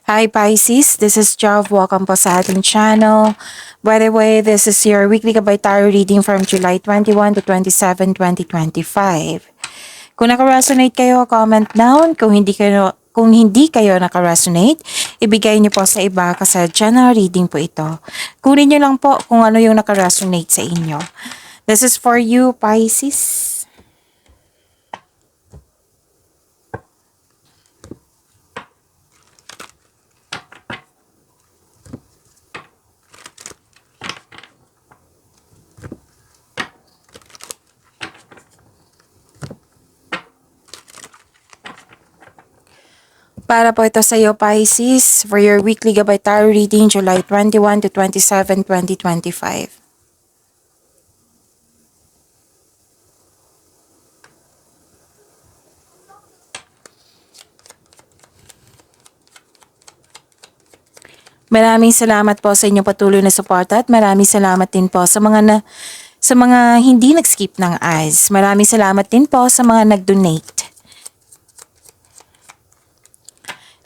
Hi Pisces, this is Jav. Welcome po sa ating channel. By the way, this is your weekly Gabay Tarot reading from July 21 to 27, 2025. Kung naka-resonate kayo, comment down. Kung hindi kayo naka-resonate, ibigay niyo po sa iba kasi general reading po ito. Kunin niyo lang po kung ano yung naka-resonate sa inyo. This is for you, Pisces. Para po ito sa iyo, Pisces, for your weekly Gabay Tarot reading, July 21 to 27, 2025. Maraming salamat po sa inyong patuloy na suporta at maraming salamat din po sa mga hindi nag-skip ng ads. Maraming salamat din po sa mga nag-donate.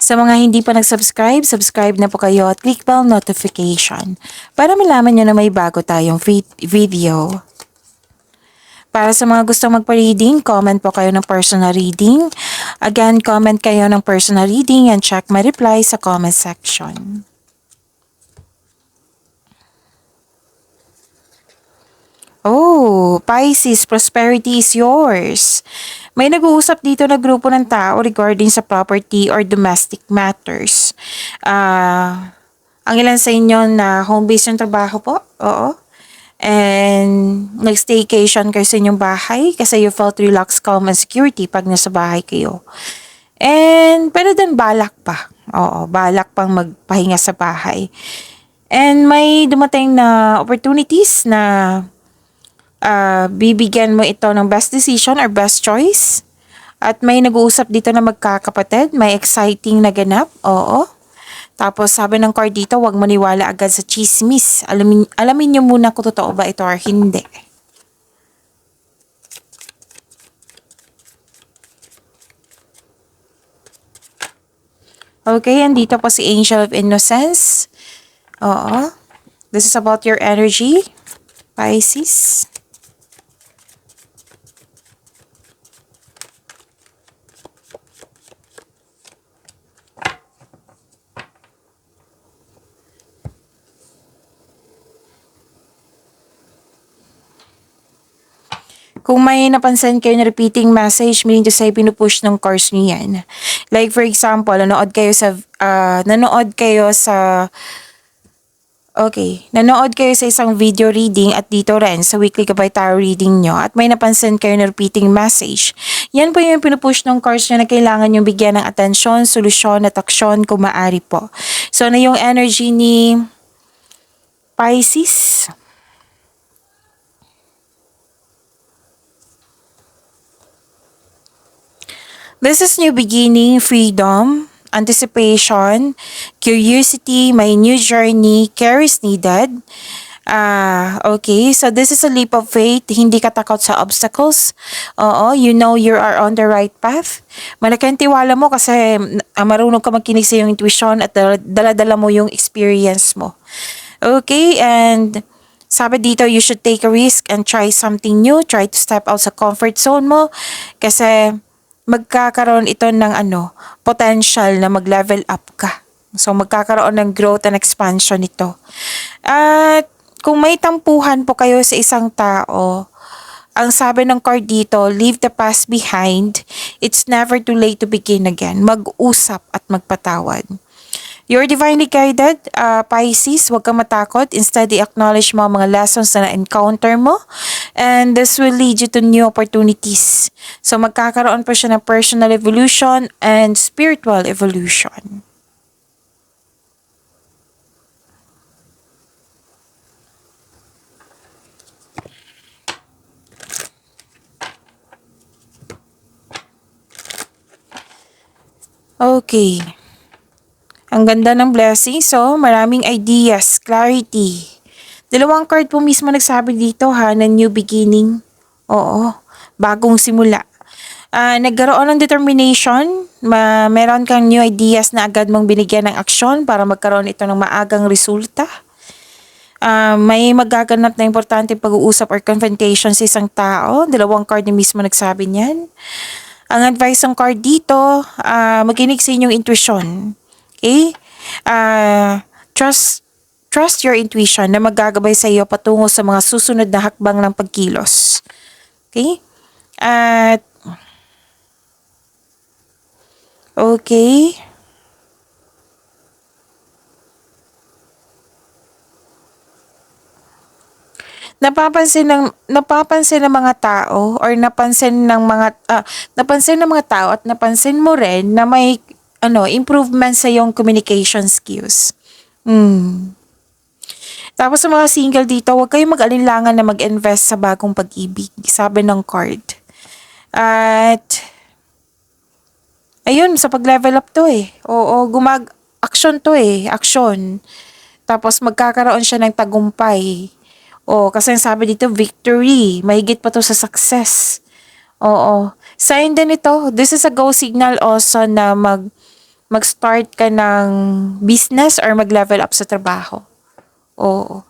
Sa mga hindi pa nag-subscribe, subscribe na po kayo at click bell notification para malaman nyo na may bago tayong video. Para sa mga gustong magpa-reading, comment po kayo ng personal reading. Again, comment kayo ng personal reading and check my reply sa comment section. Oh, Pisces, prosperity is yours. May nag-uusap dito na grupo ng tao regarding sa property or domestic matters. Ang ilan sa inyo na home base yung trabaho po? Oo. And nag-staycation kayo sa inyong bahay kasi you felt relaxed, calm, and security pag nasa bahay kayo. And pero din balak pa. Oo, balak pang magpahinga sa bahay. And may dumating na opportunities na bibigyan mo ito ng best decision or best choice. At may nag-uusap dito na magkakapatid, may exciting na ganap, oo. Tapos sabi ng card dito, huwag maniwala agad sa chismis. Alamin nyo muna kung totoo ba ito or hindi. Okay, and dito po si Angel of Innocence. Oo. This is about your energy, Pisces. Kung may napansin kayo na repeating message, meaning to say, pinupush ng course niyo yan. Like for example, nanood kayo sa isang video reading at dito rin sa weekly Gabay Tarot reading nyo at may napansin kayo na repeating message. Yan po yung pinupush ng course nyo na kailangan yung bigyan ng atensyon, solusyon at aksyon kung maaari po. So, na yung energy ni Pisces. This is new beginning, freedom, anticipation, curiosity, my new journey, care is needed. Okay, so this is a leap of faith. Hindi ka takot sa obstacles. Oo, you know you are on the right path. Malaki ang tiwala mo kasi marunong ka magkinig sa iyong intuition at dala-dala mo yung experience mo. Okay, and sabi dito, you should take a risk and try something new. Try to step out sa comfort zone mo kasi magkakaroon ito ng potential na mag-level up ka. So, magkakaroon ng growth and expansion ito. At kung may tampuhan po kayo sa isang tao, ang sabi ng card dito, leave the past behind. It's never too late to begin again. Mag-usap at magpatawad. You're divinely guided, Pisces. Huwag kang matakot. Instead, i-acknowledge mo ang mga lessons na na-encounter mo. And this will lead you to new opportunities. So, magkakaroon pa siya ng personal evolution and spiritual evolution. Okay. Ang ganda ng blessing. So, maraming ideas, clarity. Dalawang card po mismo nagsabi dito na new beginning. Oo, bagong simula. Nagkaroon ng determination, meron kang new ideas na agad mong binigyan ng aksyon para magkaroon ito ng maagang resulta. May magaganap na importante pag-uusap or confrontation sa isang tao. Dalawang card na mismo nagsabi niyan. Ang advice ng card dito, makinig sa inyong intuition. Okay? Trust your intuition na maggagabay sa iyo patungo sa mga susunod na hakbang ng pagkilos. Okay? At okay. Napapansin ng mga tao or napansin ng mga tao at napansin mo rin na may improvement sa iyong communication skills. Tapos sa mga single dito, huwag kayong mag-alinlangan na mag-invest sa bagong pag-ibig, sabi ng card. At ayun, sa pag-level up to eh. Oo, action to eh, action. Tapos magkakaroon siya ng tagumpay. Kasi ang sabi dito, victory. Mahigit pa to sa success. Oo. Sign din ito. This is a go signal also na mag-start ka ng business or mag-level up sa trabaho. Oo.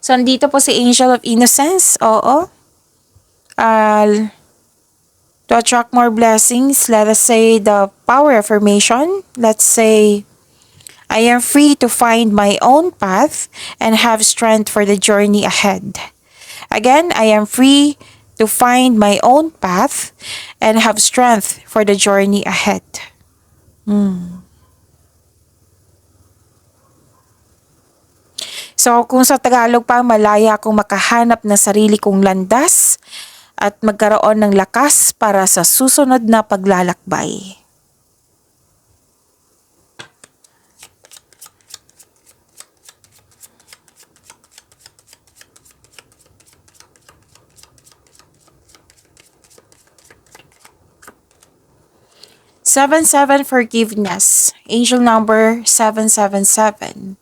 So, andito po si Angel of Innocence. Oo. To attract more blessings, let us say the power affirmation. Let's say, I am free to find my own path and have strength for the journey ahead. Again, I am free to find my own path and have strength for the journey ahead. So, kung sa Tagalog pa, malaya akong makahanap ng sarili kong landas at magkaroon ng lakas para sa susunod na paglalakbay. Seven forgiveness. Angel number 777.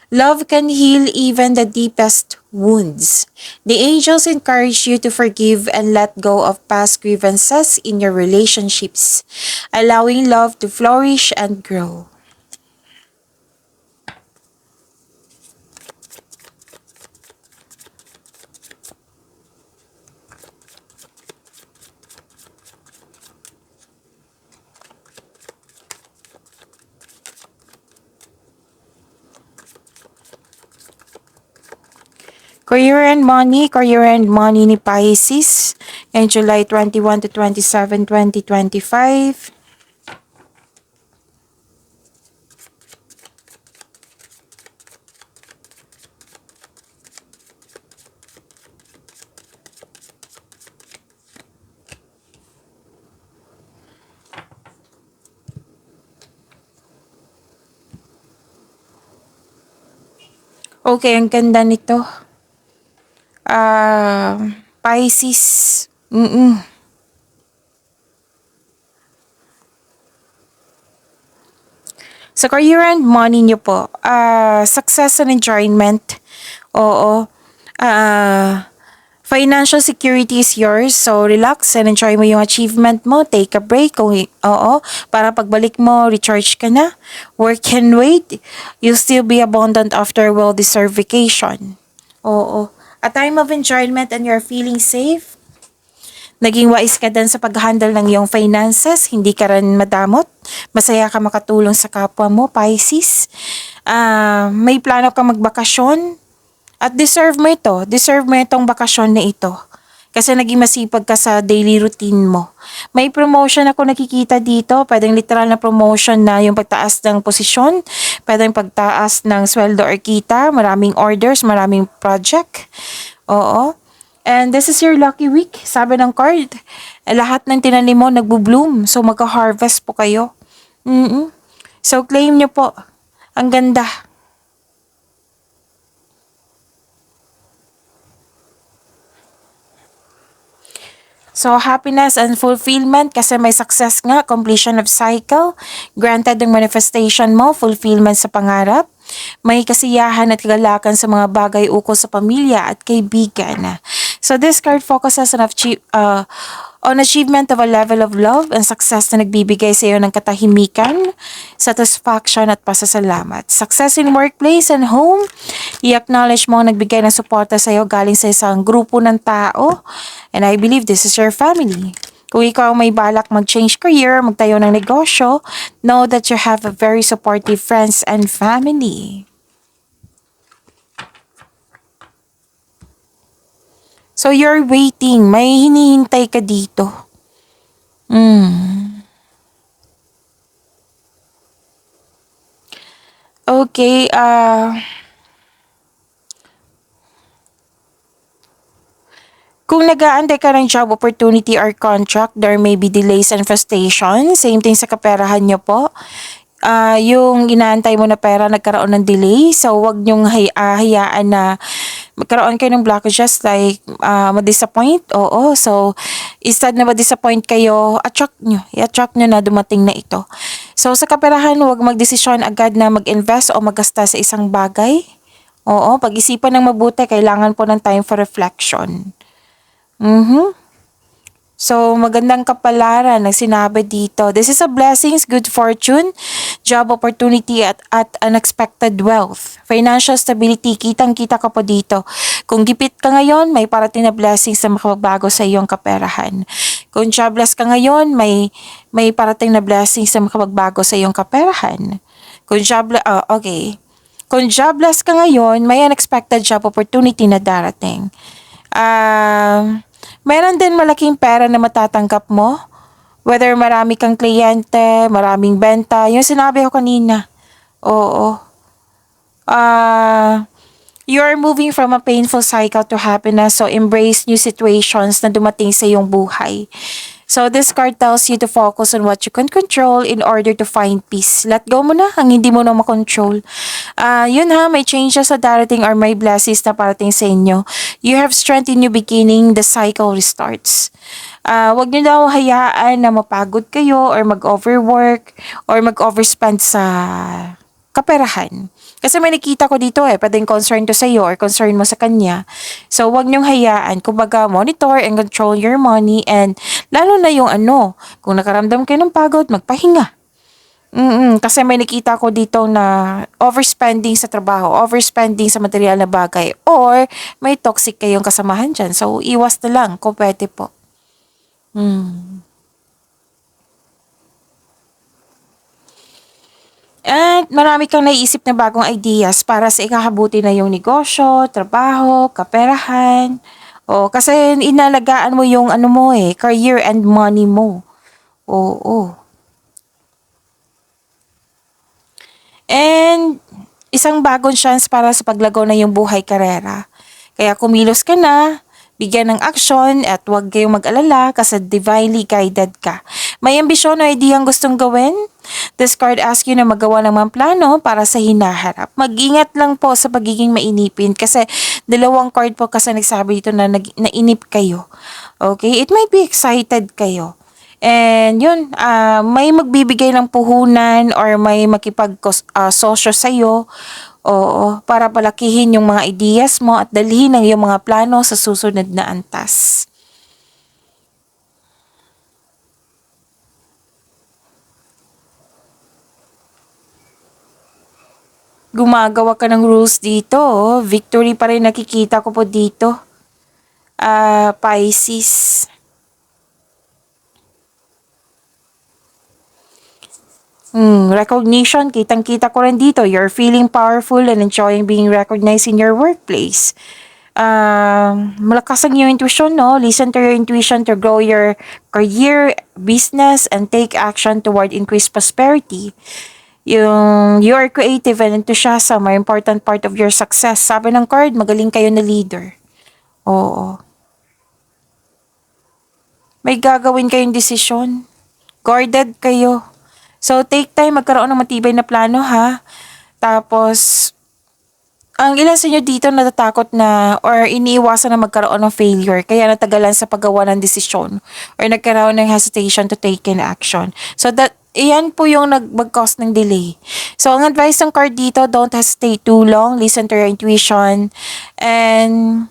Love can heal even the deepest wounds. The angels encourage you to forgive and let go of past grievances in your relationships, allowing love to flourish and grow. Career and money ni Pisces in July 21 to 27, 2025. Okay, ang ganda nito. Pisces. Sa career and money nyo po, success and enjoyment. Oo. Financial security is yours. So, relax and enjoy mo yung achievement mo. Take a break. Para pagbalik mo, recharge ka na. Work and wait. You'll still be abundant after a well-deserved vacation. Oo. A time of enjoyment and you're feeling safe. Naging wise ka din sa pag-handle ng iyong finances. Hindi ka rin madamot. Masaya ka makatulong sa kapwa mo, Pisces. May plano ka magbakasyon. At deserve mo ito. Deserve mo itong bakasyon na ito. Kasi naging masipag ka sa daily routine mo. May promotion ako nakikita dito. Pwedeng literal na promotion na yung pagtaas ng posisyon. Pwedeng pagtaas ng sweldo or kita. Maraming orders, maraming project. Oo. And this is your lucky week. Sabi ng card, lahat ng tinanim mo nagbo-bloom. So magka-harvest po kayo. So claim nyo po. Ang ganda. So, happiness and fulfillment kasi may success nga, completion of cycle, granted ng manifestation mo, fulfillment sa pangarap, may kasiyahan at kagalakan sa mga bagay ukol sa pamilya at kaibigan. So this card focuses on achievement of a level of love and success na nagbibigay sa iyo ng katahimikan, satisfaction at pasasalamat. Success in workplace and home, i-acknowledge mo ang nagbigay ng suporta sa iyo galing sa isang grupo ng tao, and I believe this is your family. Kung ikaw may balak mag-change career, magtayo ng negosyo, know that you have a very supportive friends and family. So you're waiting, may hinihintay ka dito. Okay, kung nag-aantay ka ng job opportunity or contract, there may be delays and frustration. Same thing sa kaperahan nyo po. Yung inaantay mo na pera, nagkaroon ng delay. So, wag nyong hayaan na magkaroon kayo ng blockages like ma-disappoint. Oo. So, instead na ma-disappoint kayo, i-attract nyo na dumating na ito. So, sa kaperahan, wag magdesisyon agad na mag-invest o maggasta sa isang bagay. Oo. Pag-isipan ng mabuti, kailangan po ng time for reflection. So, magandang kapalaran na sinabi dito. This is a blessings, good fortune, job opportunity at unexpected wealth. Financial stability, kitang-kita ka po dito. Kung gipit ka ngayon, may parating na blessings na makabago sa iyong kaperahan. Kung jobless ka ngayon, may parating na blessings na makapagbago sa iyong kaperahan. Kung jobless ka ngayon, may unexpected job opportunity na darating. Meron din malaking pera na matatanggap mo. Whether marami kang kliyente, maraming benta. Yung sinabi ko kanina. Oo. You're moving from a painful cycle to happiness. So, embrace new situations na dumating sa iyong buhay. So, this card tells you to focus on what you can control in order to find peace. Let go mo na ang hindi mo na makontrol. Yun ha, may changes sa darating or may blessings na parating sa inyo. You have strength in new beginning, the cycle restarts. Wag niyo daw hayaan na mapagod kayo or mag-overwork or mag-overspend sa kaperahan. Kasi may nakita ko dito pwedeng concern to sa iyo or concern mo sa kanya. So, wag niyong hayaan. Kumbaga, monitor and control your money and lalo na yung kung nakaramdam kayo ng pagod, magpahinga. Kasi may nakita ko dito na overspending sa trabaho, overspending sa material na bagay, or may toxic kayong kasamahan dyan. So, iwas na lang kung pwede po. At marami kang naiisip na bagong ideas para sa ikakabuti na yung negosyo, trabaho, kaperahan. Kasi inalagaan mo yung career and money mo. Oo. And isang bagong chance para sa paglago na yung buhay karera. Kaya kumilos ka na, bigyan ng action at huwag kayong mag-alala kasi divinely guided ka. May ambisyon o ideyang gustong gawin? This card asks you na magawa ng mga plano para sa hinaharap. Mag-ingat lang po sa pagiging mainipin kasi dalawang card po kasi nagsabi dito na nainip kayo. Okay? It might be excited kayo. And yun, may magbibigay ng puhunan or may makipag-sosyo sa'yo. Oo, para palakihin yung mga ideas mo at dalhin ang iyong mga plano sa susunod na antas. Gumagawa ka ng rules dito. Victory pa rin nakikita ko po dito. Pisces. Recognition, kitang-kita ko rin dito. You're feeling powerful and enjoying being recognized in your workplace. Malakas ang iyong intuition, no? Listen to your intuition to grow your career, business, and take action toward increased prosperity. You are creative and enthusiasm are important part of your success. Sabi ng card, magaling kayo na leader. Oo. May gagawin kayong desisyon. Guarded kayo. So, take time, magkaroon ng matibay na plano, ha? Tapos, ang ilan sa inyo dito natatakot na or iniiwasan na magkaroon ng failure kaya natagalan sa paggawa ng desisyon or nagkaroon ng hesitation to take in action. So, iyan po yung mag-cause ng delay. So, ang advice ng card dito, don't hesitate too long, listen to your intuition, and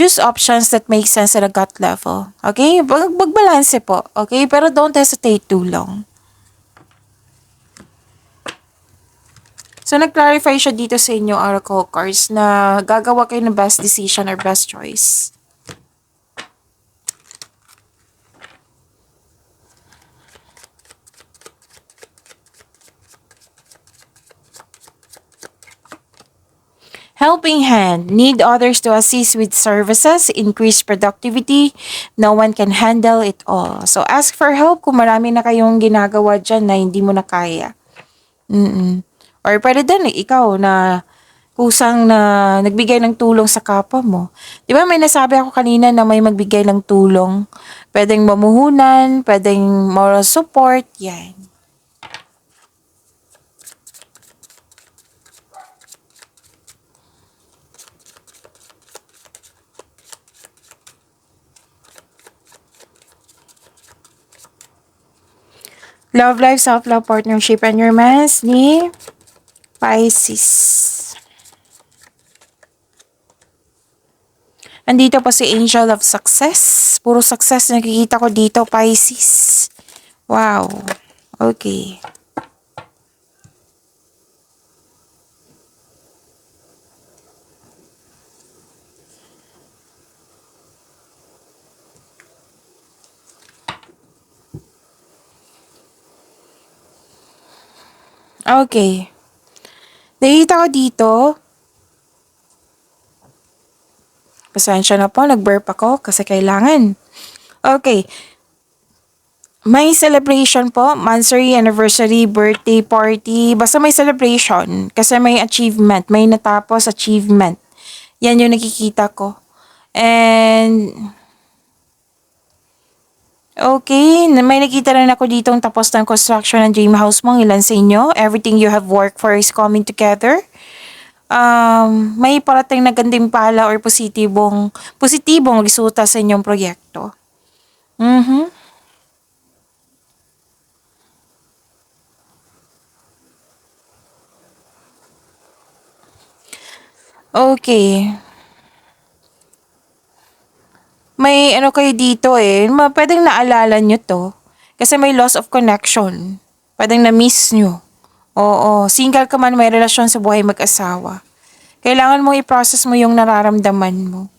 choose options that make sense at a gut level. Okay? Magbalanse po. Okay? Pero don't hesitate too long. So, nag-clarify siya dito sa inyo, Oracle cards, na gagawa kayo ng best decision or best choice. Helping hand. Need others to assist with services, increase productivity. No one can handle it all. So, ask for help kung marami na kayong ginagawa dyan na hindi mo na kaya. Or pwede din, ikaw na kusang na nagbigay ng tulong sa kapwa mo. Di ba may nasabi ako kanina na may magbigay ng tulong? Pwedeng mamuhunan, pwedeng moral support, yan. Love life, self-love, partnership, and romance ni Pisces. Andito pa si Angel of Success. Puro success nakikita ko dito, Pisces. Wow. Okay. Okay. Nakikita ko dito. Pasensya na po, nag-burp ako kasi kailangan. Okay. May celebration po, monthsary, anniversary, birthday party, basta may celebration kasi may achievement, may natapos achievement. Yan yung nakikita ko. And okay, may nakita rin ako ditong tapos ng construction ng dream house mo. Ilan sa inyo? Everything you have worked for is coming together. May parating na ganding pala or positibong resulta sa inyong proyekto. Okay. May ano kayo dito pwedeng naalala nyo to. Kasi may loss of connection. Pwedeng na-miss nyo. Oo, single ka man, may relasyon sa buhay mag-asawa. Kailangan mo i-process mo yung nararamdaman mo.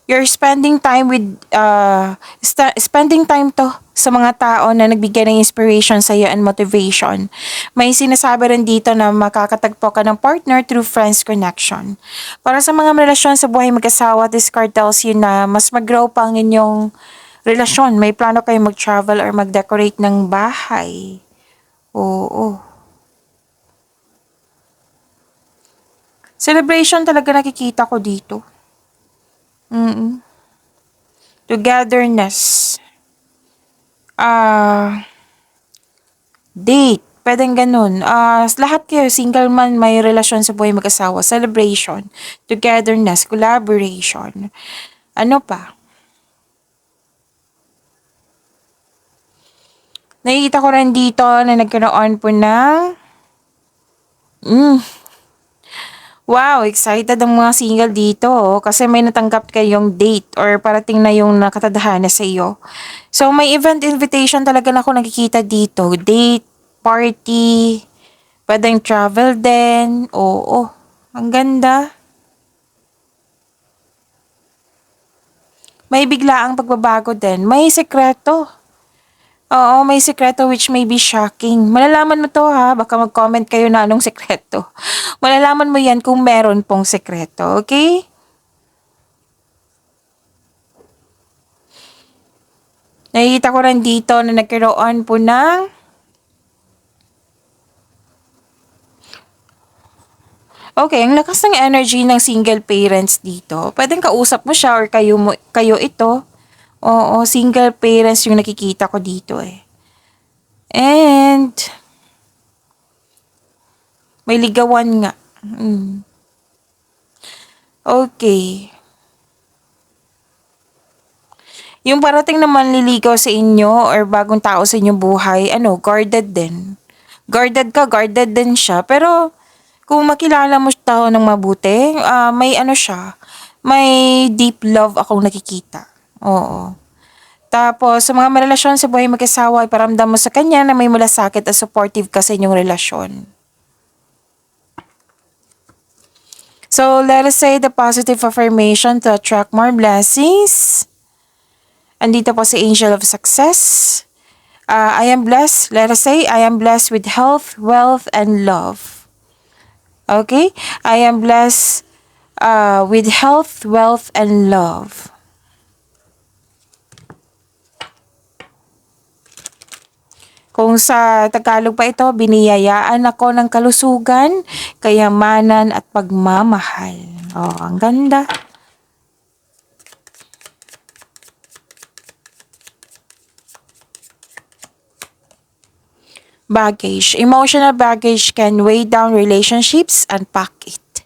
You're spending time with, spending time to sa mga tao na nagbigay ng inspiration sa iyo and motivation. May sinasabi rin dito na makakatagpo ka ng partner through friends connection. Para sa mga relasyon sa buhay mag-asawa, this card tells you na mas mag-grow pa ang inyong relasyon. May plano kayo mag-travel or mag-decorate ng bahay. Oo. Celebration talaga nakikita ko dito. Togetherness. Date. Pwedeng ganun. Lahat kayo, single man, may relasyon sa buhay mag-asawa. Celebration. Togetherness. Collaboration. Ano pa? Nakikita ko rin dito na nagkaroon po ng wow, excited ang mga single dito kasi may natanggap kayong date or parating na yung nakatadhana sa iyo. So, may event invitation talaga na ako nakikita dito. Date, party, pwedeng travel din. Oo, ang ganda. May biglaang pagbabago din. May sekreto. Oo, may sekreto which may be shocking. Malalaman mo to ha, baka mag-comment kayo na anong sekreto. Malalaman mo yan kung meron pong sekreto, okay? Nakikita ko rin dito na nagkaroon po ng okay, ang lakas ng energy ng single parents dito. Pwedeng kausap mo siya or kayo ito. Oo, single parents yung nakikita ko dito And may ligawan nga. Okay. Yung parating naman liligaw sa inyo or bagong tao sa inyong buhay, guarded din. Guarded ka, guarded din siya. Pero, kung makilala mo tao ng mabuti, may ano siya, may deep love akong nakikita. Oo. Tapos, sa mga relasyon sa buhay mag-asawa, iparamdam mo sa kanya na may malasakit at supportive ka sa inyong relasyon. So, let us say the positive affirmation to attract more blessings. Andito po si Angel of Success. I am blessed. Let us say, I am blessed with health, wealth, and love. Okay? I am blessed with health, wealth, and love. Kung sa Tagalog pa ito, biniyayaan ako ng kalusugan, kayamanan at pagmamahal. Oh, ang ganda. Baggage. Emotional baggage can weigh down relationships. Unpack it.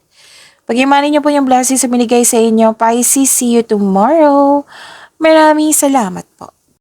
Pag-imanin niyo po yung blessings na binigay sa inyo. Pisces, see you tomorrow. Maraming salamat po.